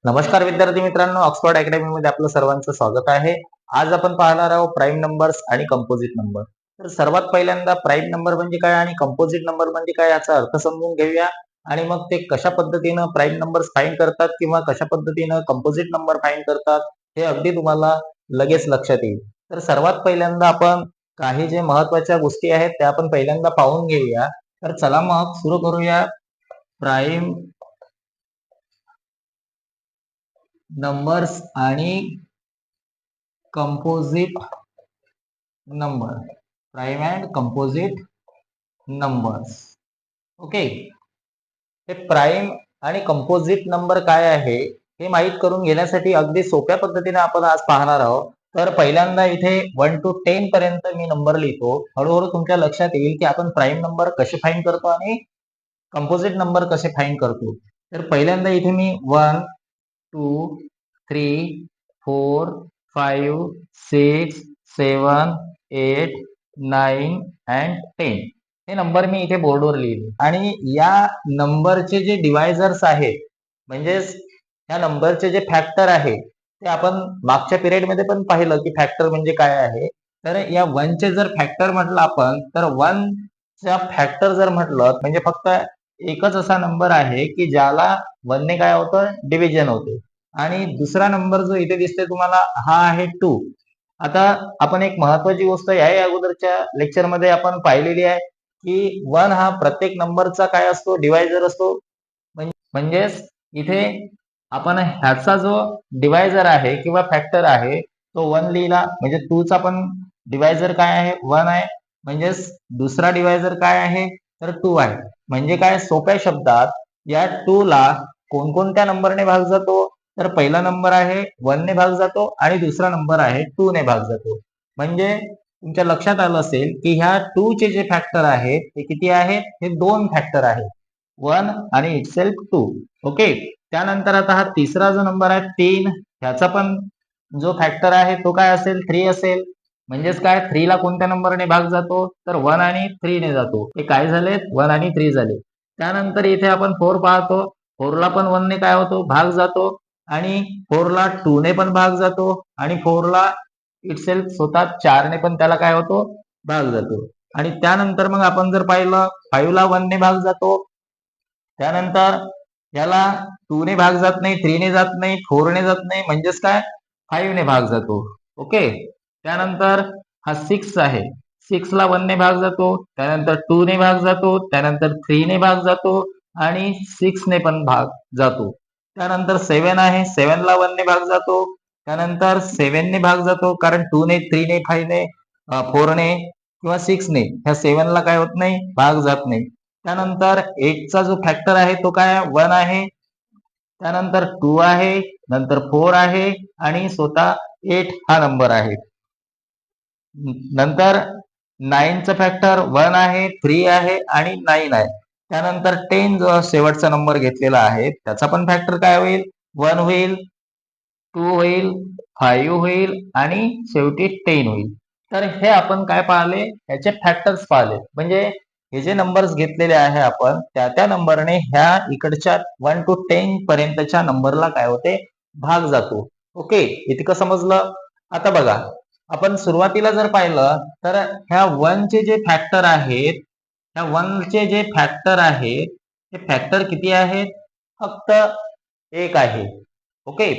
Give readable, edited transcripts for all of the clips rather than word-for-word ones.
नमस्कार विद्यार्थी मित्रांनो, ऑक्सफोर्ड अकॅडमी मध्ये आपलं सर्वांचं स्वागत आहे. आज आपण पाहणार आहोत प्राईम नंबर्स आणि कंपोजिट नंबर. तर सर्वात पहिल्यांदा प्राईम नंबर म्हणजे काय आणि कंपोजिट नंबर म्हणजे काय याचा अर्थ समजून घेऊया आणि मग ते कशा पद्धतीनं प्राईम नंबर्स फाइंड करतात किंवा कशा पद्धतीनं कंपोजिट नंबर फाइंड करतात हे अगदी तुम्हाला लगेच लक्षात येईल. तर सर्वात पहिल्यांदा आपण काही जे महत्वाच्या गोष्टी आहेत त्या आपण पहिल्यांदा पाहून घेऊया. तर चला मग सुरू करूया. प्राईम नंबर्स आणि composite number. Prime and composite numbers. Okay. हे प्राईम आणि कंपोजिट नंबर काय आहे हे माहित करून घेण्यासाठी अगदी सोप्या पद्धतीने आपण आज पाहणार आहोत. तर पहिल्यांदा इथे 1 to 10 पर्यंत मी नंबर लिहितो. हळूहळू तुमच्या लक्षात येईल की आपण प्राईम नंबर कसे फाइंड करतो आणि कंपोजिट नंबर कसे फाइंड करतो. तर पहिल्यांदा इथे मी 1 2 3 4 5 6 7 8 9 and 10 हे नंबर मी इथे बोर्डवर लिहिले आणि या नंबरचे जे डिवायझर्स आहेत म्हणजेच या नंबरचे जे फॅक्टर आहे ते आपण मागच्या पिरियड मध्ये पण पाहिलं की फॅक्टर म्हणजे काय आहे. तर या 1 चे जर फॅक्टर म्हटलं आपण तर 1 चा फॅक्टर जर म्हटलं म्हणजे फक्त एकच असा नंबर आहे की ज्याला 1 ने काय होतं डिव्हिजन होते आणि दुसरा नंबर जो इथे दिसतोय तुम्हाला हा आहे 2. आता आपण एक महत्वाची गोष्ट या अगोदरच्या लेक्चर मध्ये आपण पाहिलेली आहे की 1 हा प्रत्येक नंबरचा काय असतो डिवायझर असतो. म्हणजेच इथे आपण ह्याचा जो डिवायझर आहे किंवा फॅक्टर आहे तो 1 लिहिला म्हणजे 2 चा पण डिवायझर काय आहे 1 आहे. म्हणजेच दुसरा डिवायझर काय आहे तर 2 आहे. म्हणजे काय सोप्या शब्दात या 2 ला कोणकोणत्या नंबरने भाग जातो तर पहिला नंबर आहे 1 ने भाग जातो आणि दुसरा नंबर आहे 2 ने भाग जातो. म्हणजे तुमच्या लक्षात आलं असेल की ह्या 2 चे जे फॅक्टर आहेत ते किती आहेत हे 2 फॅक्टर आहेत 1 आणि इटसेल्फ 2. ओके. त्यानंतर आता हा तिसरा जो नंबर आहे 3 ह्याचा पण जो फॅक्टर आहे तो काय असेल 3 असेल. म्हणजेच काय 3 ला कोणत्या नंबरने भाग जातो तर 1 आणि 3 ने जातो. हे काय झाले 1 आणि 3 झाले. त्यानंतर इथे आपण 4 पाहतो. 4 ला पण 1 ने काय होतो भाग जातो आणि 4 ला 2 ने पण भाग जातो आणि 4 ला इटसेल्फ स्वतः 4 ने पण त्याला काय होतो भाग जातो. आणि त्यानंतर मग आपण जर पाहिलं 5 ला 1 ने भाग जातो. त्यानंतर याला 2 ने भाग जात नाही 3 ने जात नाही 4 ने जात नाही म्हणजेच काय 5 ने भाग जातो. ओके. त्यानंतर हा 6 आहे 6 ला 1 ने भाग जातो त्यानंतर 2 ने भाग जातो त्यानंतर 3 ने भाग जातो आणि 6 ने पण भाग जातो. त्यानंतर 7 आहे 7 ला 1 ने भाग जातो त्यानंतर 7 ने भाग जातो कारण 2 ने 3 ने 5 ने 4 ने किंवा 6 ने ह्या 7 ला काय होत नाही भाग जात नाही. त्यानंतर 8 चा जो फॅक्टर आहे तो काय 1 आहे. त्यानंतर 2 आहे नंतर 4 आहे आणि स्वतः 8 हा नंबर आहे. नंतर 9 चा फॅक्टर 1 आहे 3 आहे आणि 9 आहे. त्यानंतर 10 जो शेवटचा नंबर घेतलेला आहे त्याचा पण फॅक्टर काय होईल 1 होईल 2 होईल 5 होईल आणि शेवटी 10 होईल. तर हे आपण काय पाहिले याचे फॅक्टर्स पाहिले म्हणजे हे जे नंबर्स घेतलेले आहे आपण त्या नंबरने ह्या इकडच्या 1 to 10 पर्यंतच्या नंबरला काय होते भाग जातो. ओके. इतकं समजलं. आता बघा आपण सुरुवातीला जर पाहिलं तर ह्या 1 चे जे फॅक्टर आहेत ह्या 1 चे जे फॅक्टर आहेत ते फॅक्टर किती आहेत फक्त एक आहे. ओके.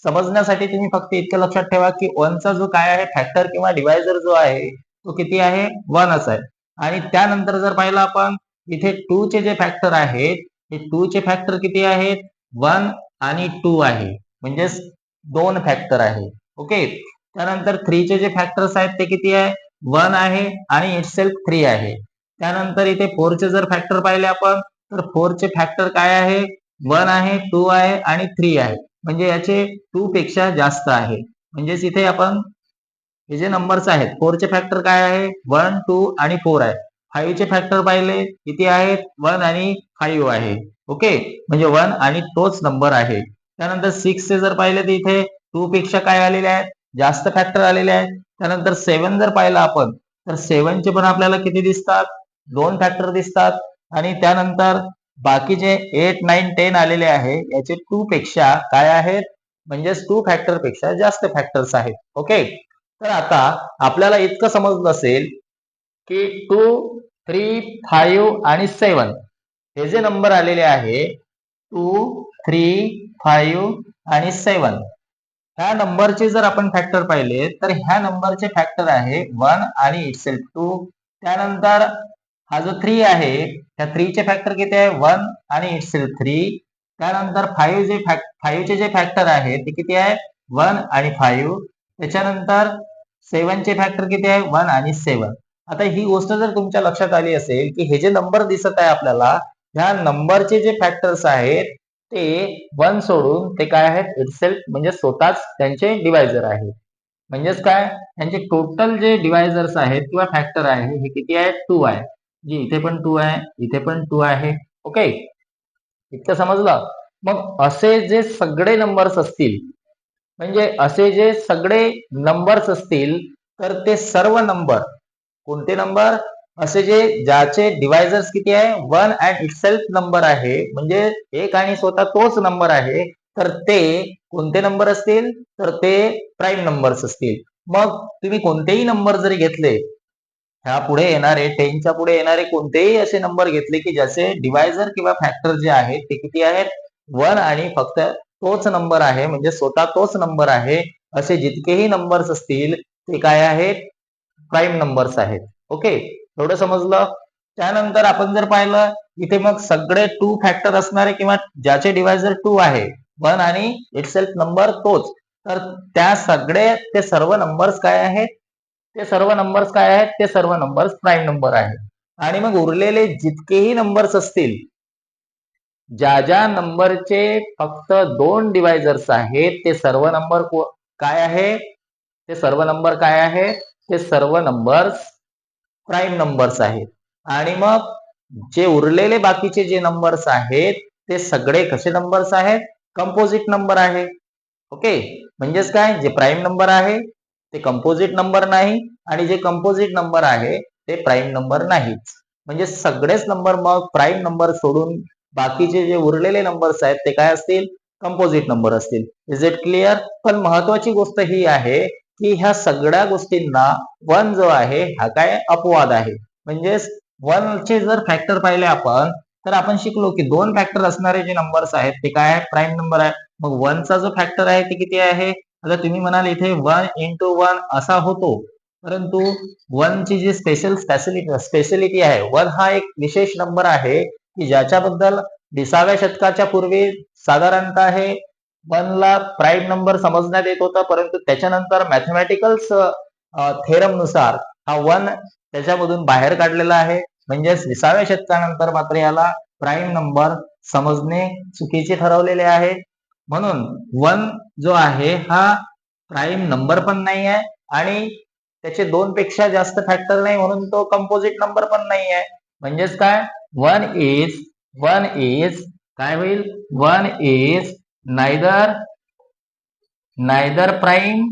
समजण्यासाठी तुम्ही फक्त इतकं लक्षात ठेवा की 1 चा जो काय आहे फॅक्टर किंवा डिवायझर जो आहे तो किती आहे 1च आहे. आणि त्यानंतर जर पाहिलं आपण इथे 2 चे जे फॅक्टर आहेत हे 2 चे फॅक्टर किती आहेत 1 आणि 2 आहे. म्हणजेच 2 फॅक्टर आहे. ओके. त्यानंतर 3 चे जे फॅक्टर्स आहेत ते किती आहे 1 आहे आणि इटसेल्फ 3 आहे. त्यानंतर इथे 4 चे जर फॅक्टर पाहिले आपण तर 4 चे फॅक्टर काय आहे 1 आहे 2 आहे आणि 3 आहे. म्हणजे याचे 2 पेक्षा जास्त आहे. म्हणजेच इथे आपण हे जे नंबर्स आहेत 4 चे फॅक्टर काय आहे 1 2 आणि 4 आहे. 5 चे फॅक्टर पाहिले किती आहेत 1 आणि 5 आहे. ओके. म्हणजे 1 आणि तोच नंबर आहे. त्यानंतर 6 चे जर पाहिले तर इथे 2 पेक्षा काय आलेले आहेत जास्त फॅक्टर आलेले आहेत. त्यानंतर 7 जर पाहिलं आपण तर 7 चे पण आपल्याला किती दिसतात 2 फॅक्टर दिसतात. आणि त्यानंतर बाकीचे 8, 9, 10 आलेले आहे याचे 2 पेक्षा काय आहेत, म्हणजेच 2 फॅक्टर पेक्षा जास्त फॅक्टर्स आहेत. ओके, तर आता आपल्याला इतकं समजलं असेल की 2, 3, 5 आणि 7 हे जे नंबर आलेले आहे 2, 3, 5 आणि 7 ह्या नंबरचे जर आपण फॅक्टर पाहिले तर ह्या नंबरचे फॅक्टर आहे 1 आणि इटसेल्फ 2. त्यानंतर हा जो 3 आहे त्या 3 चे फॅक्टर किती आहे 1 आणि इटसेल्फ 3. त्यानंतर 5 चे जे फॅक्टर आहे ते किती आहे 1 आणि 5. त्याच्यानंतर 7 चे फॅक्टर किती आहे 1 आणि 7. आता ही गोष्ट जर तुमच्या लक्षात आली असेल की हे जे नंबर दिसत आहे आपल्याला ह्या नंबरचे जे फॅक्टर्स आहेत ते 1 सोडून ते काय आहेत इटसेल्फ म्हणजे स्वतःच त्यांचे डिवायझर आहेत. म्हणजेच काय त्यांचे टोटल जे डिवायझर्स आहेत किंवा फॅक्टर आहे हे किती आहे 2 आहे. जी इथे पण 2 आहे, इथे पण 2 आहे. ओके, इतकं समजलं. मग असे जे सगळे नंबर्स असतील म्हणजे असे जे सगळे नंबर्स असतील तर ते सर्व नंबर कोणते नंबर असे जे ज्याचे डिवायझर्स किती आहे 1 अँड इटसेल्फ नंबर आहे म्हणजे एक आणि स्वतः तोच नंबर आहे तर ते कोणते नंबर असतील तर ते प्राईम नंबर्स असतील. मग तुम्ही कोणतेही नंबर जरी घेतले ह्या पुढे येणारे 10च्या पुढे येणारे कोणतेही असे नंबर घेतले की ज्याचे डिवायझर किंवा फॅक्टर जे आहेत ते किती आहेत 1 आणि फक्त तोच नंबर आहे म्हणजे स्वतः तोच नंबर आहे असे जितकेही नंबर्स असतील ते काय आहेत प्राईम नंबर्स आहेत. ओके, एवढं समजलं. त्यानंतर आपण जर पाहिलं इथे मग सगळे 2 फॅक्टर असणारे किंवा ज्याचे डिवायझर 2 आहे 1 आणि इटसेल्फ नंबर तोच तर त्या सगळे ते सर्व नंबर्स काय आहेत ते सर्व नंबर्स काय आहेत ते सर्व नंबर्स प्राईम नंबर आहेत. आणि मग उरलेले जितकेही नंबर्स असतील ज्या ज्या नंबरचे फक्त 2 डिवायझर्स आहेत ते सर्व नंबर काय आहे ते सर्व नंबर काय आहे ते सर्व नंबर्स प्राईम नंबर्स आहेत. आणि मग जे उरलेले बाकीचे जे नंबर्स आहेत ते सगळे कसे नंबर्स आहेत कंपोजिट नंबर आहे. ओके, म्हणजेच काय जे प्राईम नंबर आहे ते कंपोजिट नंबर नाही आणि जे कंपोजिट नंबर आहे ते प्राईम नंबर नाहीच. म्हणजे सगळेच नंबर मग प्राईम नंबर सोडून बाकीचे जे उरलेले नंबर्स आहेत ते काय असतील कंपोजिट नंबर असतील. Is it clear? पण महत्वाची गोष्ट ही आहे की ह्या सगळ्या गोष्टींना 1 जो आहे हा काय अपवाद आहे. म्हणजेच 1 चे जर फॅक्टर पाहिले आपण तर आपण शिकलो की 2 फॅक्टर असणारे जे नंबर्स आहेत ते काय आहेत प्राईम नंबर आहे. मग 1 चा जो फॅक्टर आहे ते किती आहे आता तुम्ही म्हणाल इथे 1 into 1 असा होतो परंतु 1 ची जी स्पेशलिटी आहे 1 हा एक विशेष नंबर आहे की ज्याच्याबद्दल 20व्या शतकाच्या पूर्वी साधारणतः हे 1 ला प्राईम नंबर समजण्यात येत होता परंतु त्याच्यानंतर मॅथमॅटिकल थेरम नुसार हा 1 त्याच्यामधून बाहेर काढलेला आहे. म्हणजेच 20व्या शतकानंतर मात्र याला प्राईम नंबर समजणे चुकीचे ठरवलेले आहे. म्हणून 1 जो आहे हा प्राईम नंबर पण नाही आहे आणि त्याचे 2 पेक्षा जास्त फॅक्टर नाही म्हणून तो कंपोजिट नंबर पण नाही आहे. म्हणजेच काय 1 इज काय होईल 1 is neither prime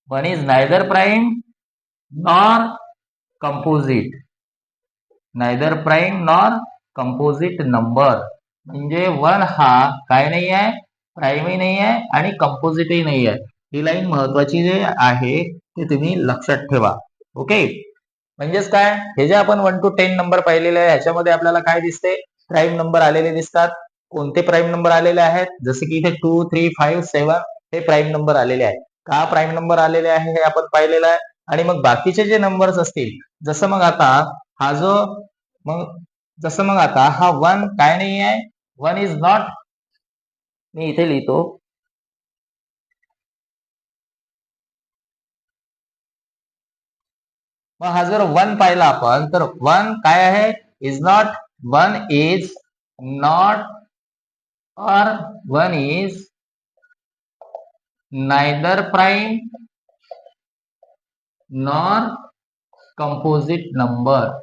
1 is neither prime nor composite number. म्हणजे 1 हा काय नाही आहे प्राईमही नाही आहे आणि कंपोजिटही नाही आहे. ही लाईन महत्वाची जे आहे ते तुम्ही लक्षात ठेवा. ओके, म्हणजेच काय हे जे आपण 1 to 10 नंबर पाहिलेले आहे ह्याच्यामध्ये आपल्याला काय दिसते प्राईम नंबर आलेले दिसतात. कोणते प्राईम नंबर आलेले आहेत जसे की इथे 2, 3, 5, 7 हे प्राईम नंबर आलेले आहेत. का प्राईम नंबर आलेले आहे हे आपण पाहिलेलं आहे. आणि मग बाकीचे जे नंबर्स असतील जसं मग आता हा जो जसं मग आता हा 1 काय नाही आहे 1 इज नॉट मी इथे लिहितो मग हा जर 1 पाहिला आपण तर 1 काय आहे is not 1 is not or 1 is neither prime nor composite number.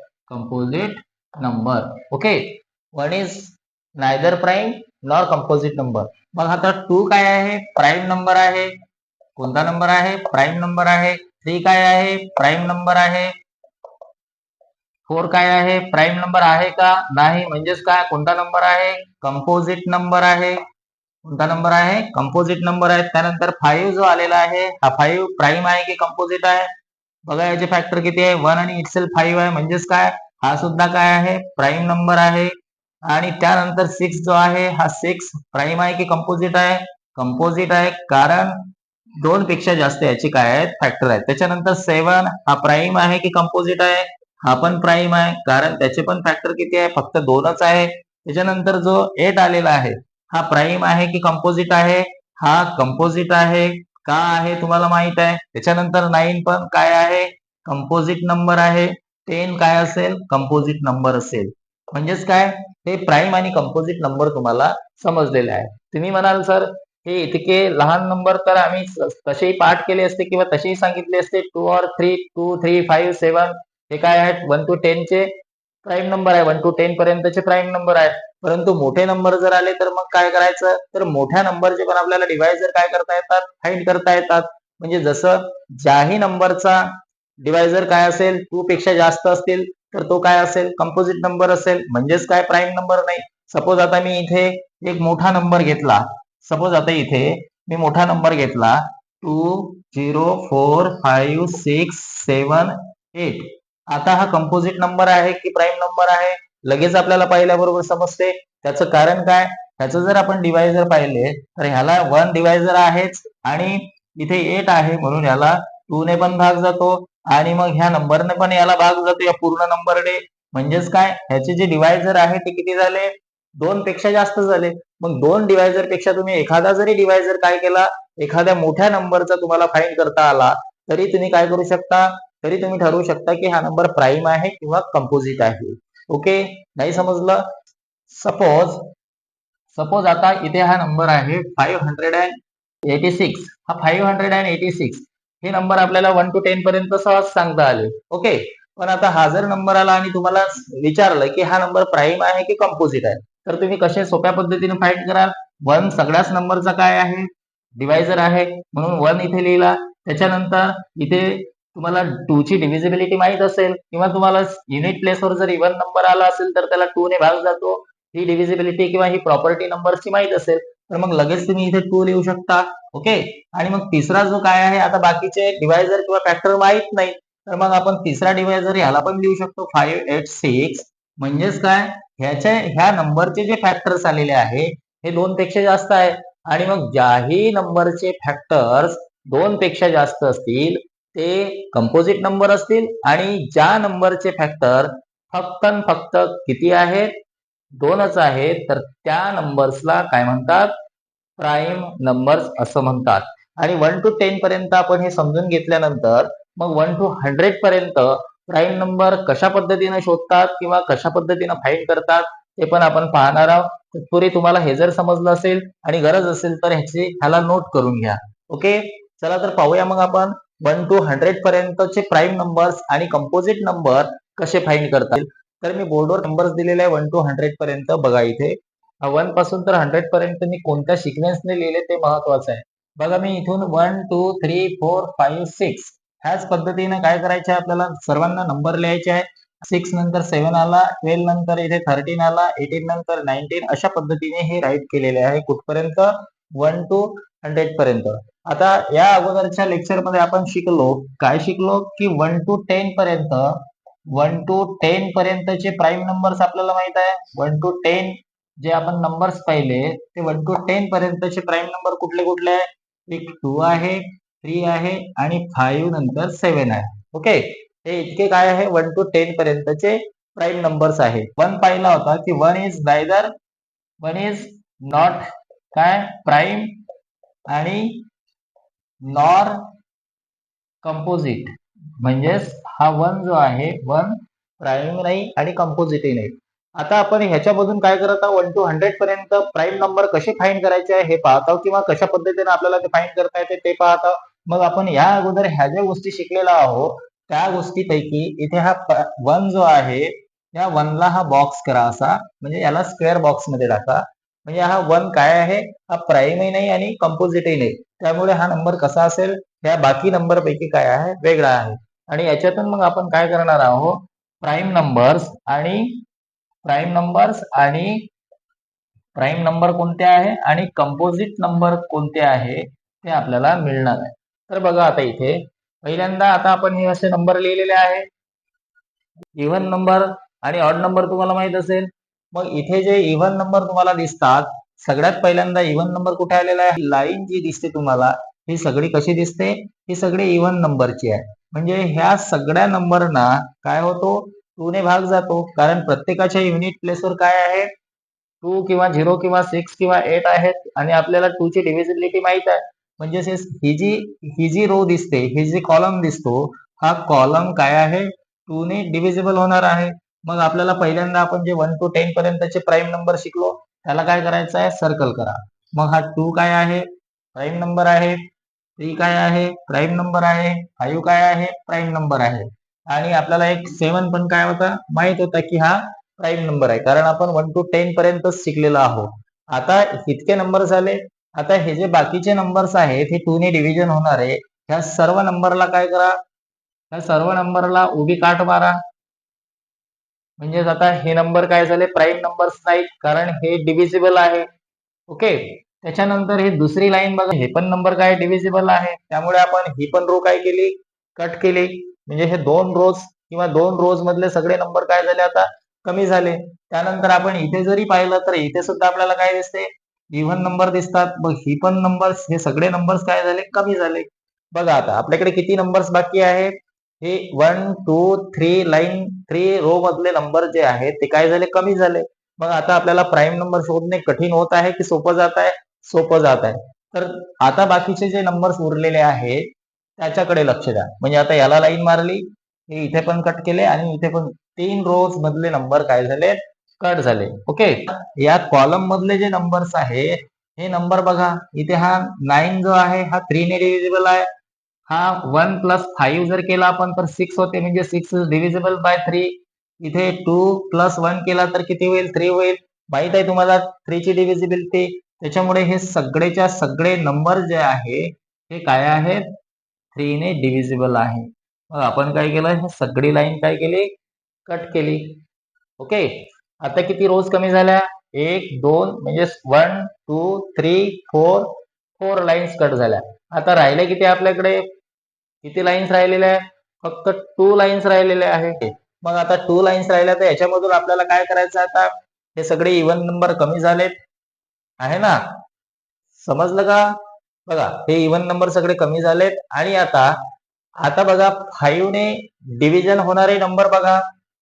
Okay, 1 is neither prime nor composite number. मग आता 2 काय आहे प्राईम नंबर आहे. कोणता नंबर आहे प्राईम नंबर आहे. 3 काय आहे प्राईम नंबर आहे. 4 काय आहे, प्राईम नंबर आहे का नाही, म्हणजेच काय, कोणता नंबर आहे, कंपोजिट नंबर आहे. कोणता नंबर आहे, कंपोजिट नंबर आहे. त्यानंतर 5 जो आलेला आहे, हा 5 प्राईम आहे की कंपोजिट आहे, बघा याचे फॅक्टर किती आहे, 1 आणि इटसेल्फ 5 आहे, म्हणजेच काय, हा सुद्धा काय आहे, प्राईम नंबर आहे. आणि त्यानंतर 6 जो आहे, हा 6 प्राईम आहे की कंपोजिट आहे, कंपोजिट आहे, कारण 2 पेक्षा जास्त याची काय आहेत, फॅक्टर आहेत. त्याच्यानंतर 7 हा प्राईम आहे की कंपोजिट आहे, हा पण प्राईम आहे, कारण त्याचे पण फॅक्टर किती आहे, फक्त 2च आहे. त्याच्यानंतर जो 8 आलेला आहे, हा प्राईम आहे की कंपोजिट आहे, हा कंपोजिट आहे. का आहे तुम्हाला माहित आहे. त्याच्यानंतर 9 पण काय आहे, कंपोजिट नंबर आहे. 10 काय असेल, कंपोजिट नंबर असेल. म्हणजेच काय, हे प्राईम आणि कंपोजिट नंबर तुम्हाला समजलेले आहे. तुम्ही म्हणाल सर हे इतके लहान नंबर तर आम्ही तसेही पाठ केले असते किंवा तसेही सांगितले असते, 2 और 3, 2, 3, 5, 7 हे काय आहेत, 1 to 10 चे प्राईम नंबर आहे, 1 to 10 पर्यंतचे प्राईम नंबर आहे. परंतु मोठे नंबर जर आले तर मग काय करायचं, तर मोठ्या नंबरचे पण आपल्याला डिवायझर काय करता येतात, फाइंड करता येतात. म्हणजे जसं ज्याही नंबरचा डिवायझर काय असेल, 2 पेक्षा जास्त असतील तर तो काय असेल, कंपोजिट नंबर असेल, म्हणजेच काय, प्राईम नंबर नाही. सपोज आता मी इथे एक मोठा नंबर घेतला, सपोज आता इथे मी मोठा नंबर घेतला 2, 0, 4, 5, 6, 7, 8. आता हा कंपोजिट नंबर आहे की प्राईम नंबर आहे, लगेच आपल्याला पाहिल्याबरोबर समजते. त्याचं कारण काय, त्याचं जर आपण डिवायझर पाहिले तर ह्याला 1 डिवायझर आहेच आणि इथे 8 आहे, म्हणून ह्याला 2 ने पण भाग जातो आणि मग ह्या नंबरने पण याला भाग जातो, या पूर्ण नंबरने. म्हणजेच काय, ह्याचे जे डिवायझर आहे ते किती झाले, 2 पेक्षा जास्त झाले. मग 2 डिवायझर पेक्षा तुम्ही एखादा जरी डिवायझर काय केला, एखाद्या मोठ्या नंबरचा तुम्हाला फाइंड करता आला, तरी तुम्ही काय करू शकता, तरी तुम्ही ठरवू शकता की हा नंबर प्राईम आहे किंवा कंपोजिट आहे. ओके, नाही समजलं. सपोज सपोज आता इथे हा नंबर आहे 586. हा 586 हे नंबर आपल्याला 1 to 10 पर्यंत सहज सांगता आले. ओके, पण आता हा जर नंबर आला आणि तुम्हाला विचारलं की हा नंबर प्राईम आहे की कंपोजिट आहे, तर तुम्ही कसे सोप्या पद्धतीने फाइंड कराल. 1 सगळ्याच नंबरचा काय आहे, डिवायझर आहे, म्हणून 1 इथे लिहिला. त्याच्यानंतर इथे तुम्हाला 2 ची डिव्हिजिबिलिटी माहित असेल किंवा तुम्हाला युनिट प्लेसवर जर इव्हन नंबर आला असेल तर त्याला 2 ने भाग जातो, ही डिव्हिजिबिलिटी किंवा ही प्रॉपर्टी नंबरची माहित असेल तर मग लगेच तुम्ही इथे 2 लिहू शकता. ओके, आणि मग तिसरा जो काय आहे, आता बाकीचे डिवायझर किंवा फॅक्टर माहित नाही, तर मग आपण तिसरा डिवायझर ह्याला पण लिहू शकतो 586. म्हणजेच काय, ह्या नंबरचे जे फॅक्टर्स आलेले आहे हे 2 पेक्षा जास्त आहे, आणि मग ज्याही नंबरचे फॅक्टर्स 2 पेक्षा जास्त असतील ते कंपोजिट नंबर असतील, आणि ज्या नंबरचे फॅक्टर फक्त फक्त किती आहेत, 2च आहेत, तर त्या नंबर्सला काय म्हणतात, प्राईम नंबर्स असं म्हणतात. आणि 1 to 10 पर्यंत आपण हे समजून घेतल्यानंतर मग 1 to 100 पर्यंत प्राईम नंबर कशा पद्धतीने शोधतात किंवा कशा पद्धतीने फाइंड करतात ते पण आपण पाहणार आहोत. तत्पूर्वी तुम्हाला हे जर समजलं असेल आणि गरज असेल तर ह्याला नोट करून घ्या. ओके, चला तर पाहूया मग आपण 1 to 100 पर्यंतचे प्राईम नंबर्स आणि कंपोजिट नंबर कसे फाइंड करतात. तर मी बोर्डवर नंबर्स दिलेले आहे 1 to 100 पर्यंत, बघा इथे 1 पासून तर 100 पर्यंत मी कोणत्या सिक्वेन्सने लिहिले ते महत्वाचं आहे. बघा मी इथून 1, 2, 3, 4, 5, 6 ह्याच पद्धतीने काय करायचे आहे, आपल्याला सर्वांना नंबर लिहायचे आहे. 6 नंतर 7 आला, 12 नंतर इथे 13 आला, 18 नंतर 19, अशा पद्धतीने हे राईट केलेले आहे कुठपर्यंत, 1 to 100 पर्यंत. आता या अगोदरच्या लेक्चर मध्ये आपण काय शिकलो की 1 to 10 पर्यंत, 1 to 10 पर्यंतचे प्राईम नंबर्स आपल्याला माहित आहे. 1 to 10 जे आपण नंबर्स पाहिले ते 1 to 10 पर्यंतचे प्राईम नंबर कुठले कुठले आहे, एक 2 आहे, 3 आहे आणि 5 नंतर 7 आहे. ओके, हे इतके काय आहे 1 to 10 पर्यंतचे प्राईम नंबर्स आहे. 1 पाहिला होता की 1 इज नॉट काय प्राईम आणि नॉर कंपोजिट, म्हणजेच हा 1 जो आहे 1 प्राईम नाही आणि कंपोजिटही नाही. आता आपण ह्याच्यामधून काय करत आहोत, 1 to 100 पर्यंत प्राईम नंबर कसे फाइंड करायचे आहे हे पाहत आहोत, किंवा कशा पद्धतीने आपल्याला ते फाइंड करता येते ते पाहत आहोत. मग आपण या अगोदर ह्या ज्या गोष्टी शिकलेल्या आहोत त्या गोष्टीपैकी इथे हा 1 जो आहे, या 1 ला हा बॉक्स करा असा, म्हणजे याला स्क्वेअर बॉक्स मध्ये टाका. म्हणजे हा 1 काय आहे, हा प्राईमही नाही आणि कंपोजिटही नाही, त्यामुळे हा नंबर कसा असेल, या बाकी नंबर पैकी काय आहे, वेगळा आहे. आणि याच्यातून मग आपण काय करणार आहोत, प्राईम नंबर्स आणि प्राईम नंबर कोणते आहे आणि कंपोजिट नंबर कोणते आहे ते आपल्याला मिळणार आहे. तर बघा आता इथे पहिल्यांदा आता आपण हे असे नंबर लिहिलेले आहे. इव्हन नंबर आणि ऑड नंबर तुम्हाला माहित असेल. मग इथे जे इव्हन नंबर तुम्हाला दिसतात, सगळ्यात पहिल्यांदा इव्हन नंबर कुठे आलेला आहे? लाईन जी दिसते तुम्हाला ही सगळी कशी दिसते? ही सगळी इव्हन नंबरची आहे. म्हणजे ह्या सगळ्या नंबरना काय होतो? 2 ने भाग जातो. कारण प्रत्येकाच्या युनिट प्लेसवर काय आहे? 2 किंवा 0 किंवा 6 किंवा 8 आहेत आणि आपल्याला 2 ची डिव्हिजिबिलिटी माहित आहे. म्हणजे ही जी रो दिसते, ही जी कॉलम दिसतो, हा कॉलम काय आहे? 2 ने डिव्हिजिबल होणार आहे. मग आपल्याला पहिल्यांदा आपण जे 1 to 10 पर्यंतचे प्राईम नंबर शिकलो, त्याला काय करायचं आहे? सर्कल करा. मग हा 2 काय आहे? प्राईम नंबर आहे. 3 काय आहे? प्राईम नंबर आहे. 5 काय आहे? प्राईम नंबर आहे. आणि आपल्याला एक 7 पण काय होता? माहित होता की हा प्राईम नंबर आहे. कारण आपण 1 to 10 पर्यंतच शिकलेलो आहोत. आता इतके नंबर झाले. आता हे जे बाकीचे नंबर्स आहेत हे 2 ने डिव्हिजन होणार आहे. ह्या सर्व नंबरला काय करा? ह्या सर्व नंबरला उभी काठ मारा. म्हणजेच आता हे नंबर काय झाले? प्राईम नंबर्स नाहीत, कारण हे डिव्हिजिबल आहे. ओके. त्याच्यानंतर ही दुसरी लाईन बघा, हे पण नंबर काय डिव्हिजिबल आहे. त्यामुळे आपण ही पण रो काय केली? कट केली. म्हणजे हे 2 रोज किंवा 2 रोज मधले सगळे नंबर काय झाले आता? कमी झाले. त्यानंतर आपण इथे जरी पाहिलं तर इथे सुद्धा आपल्याला काय दिसते? इव्हन नंबर दिसतात. मग ही पण नंबर्स, हे सगळे नंबर्स काय झाले? कमी झाले. बघा आता आपल्याकडे किती नंबर्स बाकी आहेत? हे 1 2 3 लाईन 3 रो मधले नंबर जे आहेत ते काय झाले? कमी झाले. मग आता आपल्याला प्राईम नंबर शोधणे कठीण होत आहे की सोपं जात आहे? सोपं जात आहे. तर आता बाकीचे जे नंबर्स उरलेले आहेत त्याच्याकडे लक्ष द्या. म्हणजे आता याला लाईन मारली, हे इथे पण कट केले आणि इथे पण 3 रोज मधले नंबर काय झाले? कट झाले. ओके. या कॉलम मधले जे नंबर्स आहे, हे नंबर बघा, इथे हा 9 जो आहे हा 3 ने डिव्हिजिबल आहे. हा 1 प्लस 5 जर केला आपण तर 6 होते, म्हणजे 6 इज डिव्हिजिबल बाय 3. इथे 2 प्लस 1 केला तर किती होईल? 3 होईल. माहित आहे तुम्हाला 3 ची डिव्हिजिबिलिटी. त्याच्यामुळे हे सगळेच्या सगळे नंबर जे आहे हे काय आहेत? 3 ने डिव्हिजिबल आहे. मग आपण काय केलं? हे सगळी लाईन काय केली? कट केली. ओके. आता किती रोज कमी झाल्या? 1 2 म्हणजे 1 2 3 4 4 लाईन्स कट झाल्या. आता राहिले किती आपल्याकडे? किती लाईन्स राहिलेल्या आहेत? फक्त 2 लाईन्स राहिलेल्या आहेत. मग आता 2 लाईन्स राहिल्या तर याच्यामधून आपल्याला काय करायचं आता? हे सगळे इव्हन नंबर कमी झालेत आहे ना? समजलं का? बघा हे इव्हन नंबर सगळे कमी झालेत आणि आता आता बघा 5 ने डिव्हिजन होणारे नंबर बघा.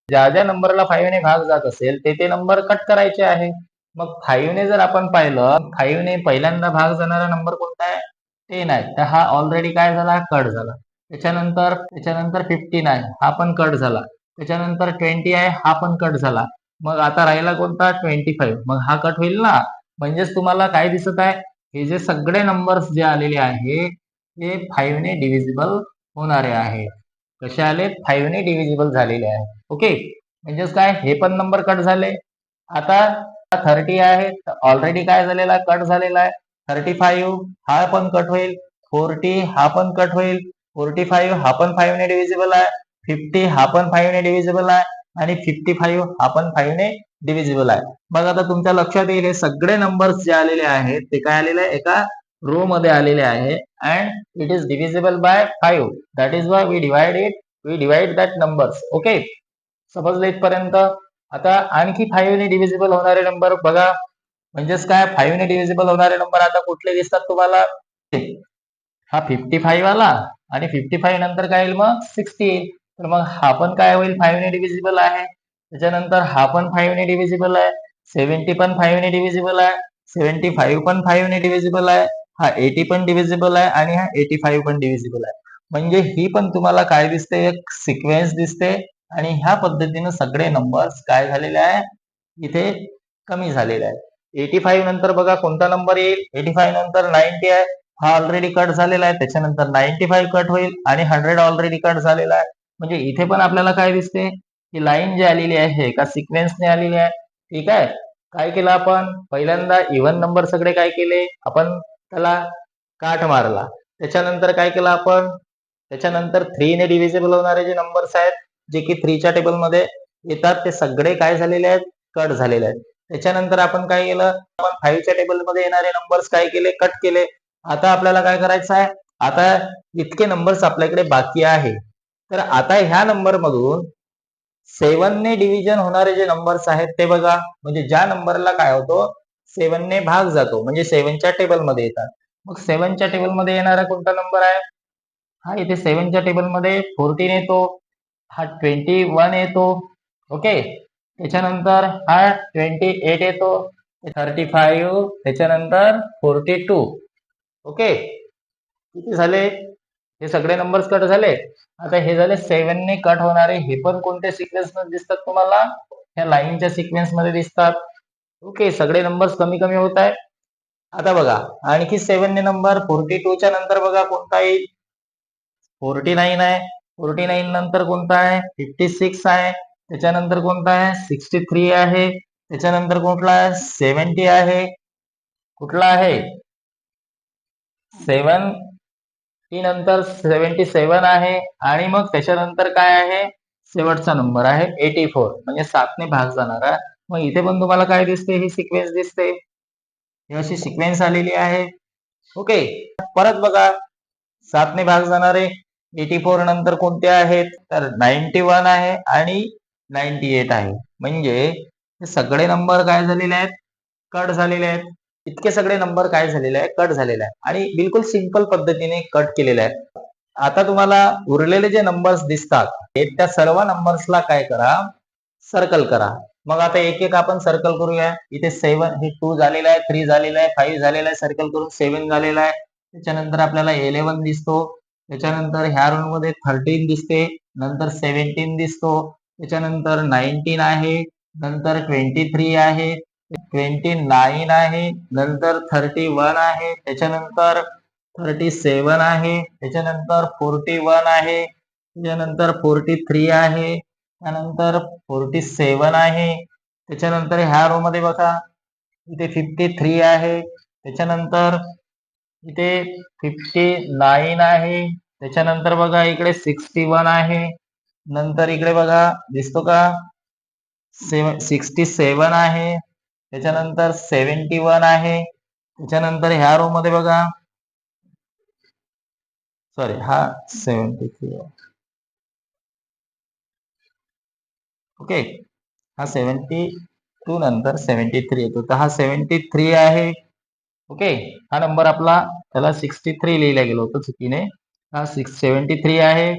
ज्या ज्या नंबरला 5 ने भाग जात असेल ते नंबर कट करायचे आहे. मग 5 ने जर आपण पाहिलं, 5 ने पहिल्यांदा भाग जाणारा नंबर कोणता आहे? 10 आहे. तर हा ऑलरेडी काय झाला? कट झाला. त्याच्यानंतर 15 आहे, हा पण कट झाला. त्याच्यानंतर 20 आहे, हा पण कट झाला. मग आता राहिला कोणता? 25. मग हा कट होईल ना? म्हणजेच तुम्हाला काय दिसत आहे? हे जे सगळे नंबर्स जे आलेले आहे ते 5 ने डिव्हिजिबल होणारे आहे. कसे आले? 5 ने डिव्हिजिबल झालेले आहे. ओके. म्हणजेच काय? हे पण नंबर कट झाले. आता 30 आहे, ऑलरेडी काय झालेला? कट झालेला आहे. 35 हा पण कट होईल. 40 हा पण कट होईल. 45 हा पण 5 ने डिव्हिजिबल आहे. 50 हा पण 5 ने डिव्हिजिबल आहे आणि 55 हा पण 5 ने डिव्हिजिबल आहे. मग आता तुमच्या लक्षात येईल हे सगळे नंबर्स जे आलेले आहेत ते काय आलेले आहे? एका रो मध्ये आलेले आहे and it is divisible by 5. That is why we divide it. We divide that numbers. Okay. समजलं इथपर्यंत? आता आणखी 5 ने डिव्हिजिबल होणारे नंबर बघा. म्हणजेच काय? 5 ने डिव्हिजिबल होणारे नंबर आता कुठले दिसतात तुम्हाला? हा 55 आला आणि 55 नंतर काय येईल मग? 60 येईल. तर मग हा पण काय होईल? 5 ने डिव्हिजिबल आहे. त्याच्यानंतर हा पण 5 ने डिव्हिजिबल आहे. 70 पण 5 ने डिव्हिजिबल आहे. 75 पण 5 ने डिव्हिजिबल आहे. हा 80 पण डिव्हिजिबल आहे आणि हा 85 पण डिव्हिजिबल आहे. म्हणजे ही पण तुम्हाला काय दिसते? एक सिक्वेन्स दिसते आणि ह्या पद्धतीने सगळे नंबर्स काय झालेले आहे? इथे कमी झालेले आहे. 85 नंतर बघा कोणता नंबर येईल? 85 नंतर 90 आहे. हा ऑलरेडी कट झालेला आहे. त्याच्यानंतर 95 कट होईल आणि 100 ऑलरेडी कट झालेला आहे. म्हणजे इथे पण आपल्याला काय दिसते? ही लाईन जी आलेली आहे एका सिक्वेन्सने आलेली आहे. ठीक आहे. काय केलं आपण? पहिल्यांदा इव्हन नंबर सगळे काय केले? आपण त्याला काठ मारला. त्याच्यानंतर काय केलं आपण? त्याच्यानंतर 3 ने डिव्हिजिबल होणारे जे नंबर्स आहेत जे की 3च्या टेबलमध्ये येतात ते सगळे काय झालेले आहेत, कट झालेले आहेत. त्याच्यानंतर आपण काय केलं, आपण 5च्या टेबलमध्ये येणारे नंबर्स काय केले, कट केले. आता आपल्याला काय करायचं आहे, आता इतके नंबर्स आपल्याकडे बाकी आहे. तर आता ह्या नंबर मधून 7 ने डिव्हिजन होणारे जे नंबर्स आहेत ते बघा. म्हणजे ज्या नंबरला काय होतो, 7 ने भाग जातो म्हणजे 7च्या टेबलमध्ये येतात. मग 7च्या टेबलमध्ये येणारा कोणता नंबर आहे, हा इथे 7च्या टेबलमध्ये 14 येतो, हा 21 येतो. ओके, त्याच्यानंतर हा 28 येतो, 35, त्याच्यानंतर 42. ओके, किती झाले, हे सगळे नंबर्स कट झाले. आता हे झाले 7 ने कट होणारे. हे पण कोणत्या सिक्वेन्स मध्ये दिसतात तुम्हाला, ह्या लाईनच्या सिक्वेन्स मध्ये दिसतात. ओके, सगळे नंबर्स कमी कमी होत आहेत. आता बघा आणखी 7 ने नंबर 42च्या नंतर बघा कोणता येईल, 49 आहे. 49 नंतर कोणता आहे, 56 आहे. त्याच्यानंतर कोणता आहे, 63 आहे. त्याच्यानंतर कुठला आहे, 70 आहे. कुठला आहे, 70 नंतर 77 आहे. आणि मग त्याच्यानंतर काय आहे, शेवटचा नंबर आहे 84, म्हणजे 7 ने भाग जाणारा. मग इथे पण तुम्हाला काय दिसते, ही सिक्वेन्स दिसते, ही अशी सिक्वेन्स आलेली आहे. ओके, परत बघा 7 ने भाग जाणारे 84 नंतर कोणते आहेत, तर 91 आहे आणि 98 आहे. म्हणजे हे सगळे नंबर काय झालेले आहेत, कट झालेले आहेत. इतके सगळे नंबर काय झालेले आहे, कट झालेले आहे आणि बिलकुल सिंपल पद्धतीने कट केलेले आहेत. आता तुम्हाला उरलेले जे नंबर्स दिसतात त्या सर्व नंबर्सला काय करा, सर्कल करा. मग आता एक एक आपण सर्कल करूया. इथे 7 हे 2 झालेलं आहे, 3 झालेलं आहे, 5 झालेलं आहे, सर्कल करून 7 झालेला आहे. त्याच्यानंतर आपल्याला 11 दिसतो. त्याच्यानंतर ह्या रो मध्ये 13 दिसते, नंतर 17 दिसतो, त्याच्यानंतर 19 आहे, नंतर 23 आहे, 29 आहे, नंतर 31 आहे, त्याच्यानंतर 37 आहे, त्याच्यानंतर 41 आहे, त्याच्यानंतर 43 आहे, त्यानंतर 47 आहे. त्याच्यानंतर ह्या रो मध्ये बघा इथे 53 आहे, त्याच्यानंतर इथे 59 आहे, त्याच्यानंतर बघा इकडे 61 आहे, नंतर इकडे बघा दिसतो का 67 आहे, त्याच्यानंतर 71 आहे, त्याच्यानंतर ह्या रो मध्ये बघा, सॉरी हा 73 आहे. ओके, हा 72 नंतर 73 येतो, तर हा 73 आहे. ओके, हा नंबर आपला, त्याला 63 लिहिला गेलो होतं चुकीने, हा 73 आहे.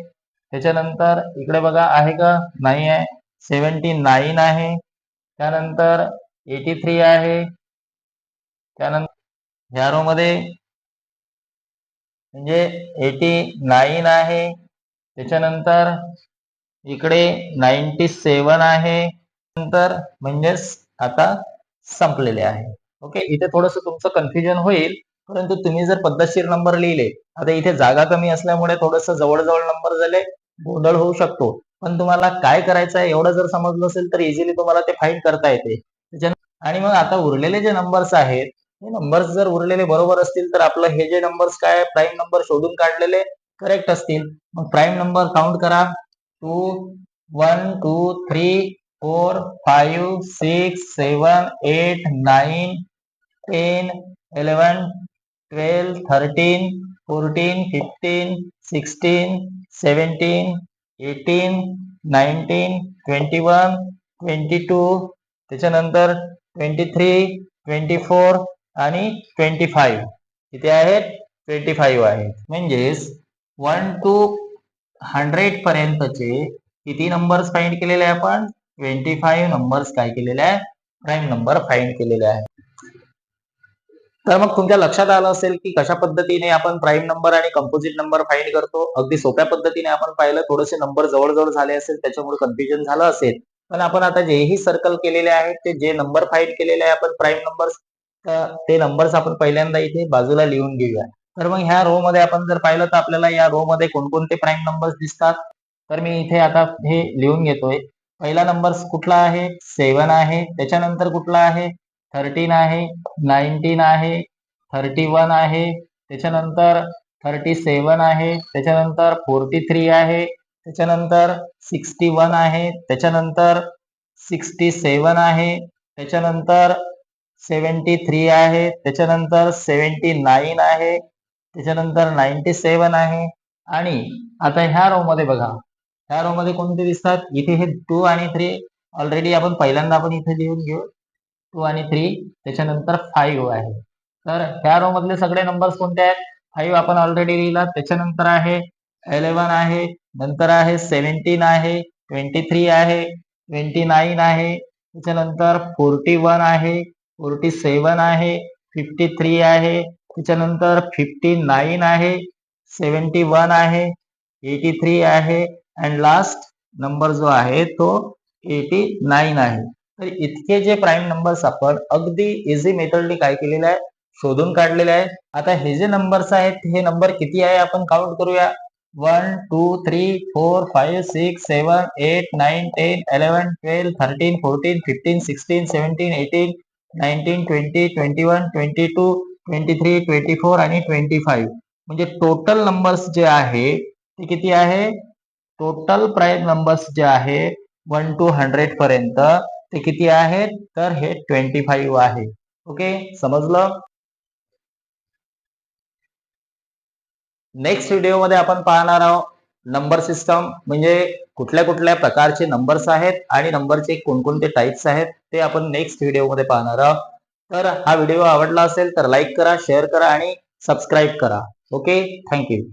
त्याच्यानंतर इकडे बघा आहे का, नाही आहे, 79 आहे, त्यानंतर 83 आहे, त्यानंतर ह्या रो मध्ये म्हणजे 89 आहे, त्याच्यानंतर इकडे 97 आहे, नंतर म्हणजेच आता संपलेले आहे. ओके, इथे थोडस तुमचं कन्फ्युजन होईल, परंतु तुम्ही जर पद्धतशीर नंबर लिहिले, आता इथे जागा कमी असल्यामुळे थोडस जवळजवळ नंबर झाले, गोंधळ होऊ शकतो. पण तुम्हाला काय करायचं आहे एवढं जर समजलं असेल तर इझिली तुम्हाला ते फाइंड करता येते. आणि मग आता उरलेले जे नंबर्स आहेत, हे नंबर्स जर उरलेले बरोबर असतील तर आपलं हे जे नंबर्स काय प्राईम नंबर शोधून काढलेले करेक्ट असतील. मग प्राईम नंबर काउंट करा, 2 1 2 3 4 5 6 7 8 9 10 11 12 13 14 15 16 17 18 19 21 22, त्याच्यानंतर 23 24 आणि 25. किती आहेत, 25 आहेत. म्हणजेच 1 to 100 पर्यंतचे किती नंबर्स फाइंड केलेले आहे आपण, 25 नंबर्स काय केलेले आहे, प्राईम नंबर फाइंड केलेले आहे. तर मग तुमच्या लक्षात आलं असेल की कशा पद्धतीने आपण प्राईम नंबर आणि कंपोजिट नंबर फाइंड करतो. अगदी सोप्या पद्धतीने आपण पाहिलं, थोडेसे नंबर जवळ झाले असेल त्याच्यामुळे कन्फ्युजन झालं असेल. पण आपण आता जेही सर्कल केलेले आहेत, ते जे नंबर फाइंड केलेले आहे आपण प्राईम नंबर्स, ते नंबर्स आपण पहिल्यांदा इथे बाजूला लिहून घेऊया. तर मग ह्या रो मध्ये आपण जर पाहिलं तर आपल्याला या रो मध्ये कोणकोणते प्राईम नंबर्स दिसतात, तर मी इथे आता हे लिहून घेतोय. पहिला नंबर कुठला आहे, 7 आहे. त्याच्यानंतर कुठला आहे, 13 आहे, 19 आहे, 31 आहे, त्याच्यानंतर 37 आहे, त्याच्यानंतर 43 आहे, त्याच्यानंतर 61 आहे, त्याच्यानंतर 67 आहे, त्याच्यानंतर 73 आहे, त्याच्यानंतर 79 आहे, त्याच्यानंतर 97 आहे. आणि आता ह्या रो मध्ये बघा, ह्या रो मध्ये कोणते दिसतात? इथे हे 2 आणि 3 ऑलरेडी आपण पहिल्यांदा आपण इथे लिहून घेऊ. 2 आणि 3, त्याच्यानंतर 5 आहे. तर ह्या रो मधले सगळे नंबर्स कोणते आहेत? 5 आपण ऑलरेडी लिहिला. त्याच्यानंतर आहे 11 आहे, नंतर आहे 17 आहे, 23 आहे, 29 आहे, त्याच्यानंतर 41 आहे, 47 आहे, 53 आहे, त्याच्यानंतर 59 आहे, 71 आहे, 83 आहे, अँड लास्ट नंबर जो आहे तो 89 आहे. तर इतके जे प्राईम नंबर्स आपण अगदी इझी मेथडने काय केलेले आहे? शोधून काढलेले आहे. आता हे जे नंबर्स आहेत हे नंबर किती आहे आपण काउंट करूया. 1 2 3 4 5 6 7 8 9 10 11 12 13 14 15 16 17 18 19 20 21 22 23 24 आणि 25. म्हणजे टोटल नंबर्स जे आहे ते किती आहे? टोटल प्राईम नंबर्स जे आहे 1 to 100 पर्यंत ते किती आहेत? तर हे 25 आहे. ओके, समजलं? नेक्स्ट व्हिडिओमध्ये आपण पाहणार आहोत नंबर सिस्टम, म्हणजे कुठल्या कुठल्या प्रकारचे नंबर्स आहेत आणि नंबरचे कोणकोणते टाइप्स आहेत ते आपण नेक्स्ट व्हिडिओमध्ये पाहणार आहोत. तर हा व्हिडिओ आवडला असेल तर लाईक करा, शेअर करा आणि सबस्क्राईब करा. Okay, thank you.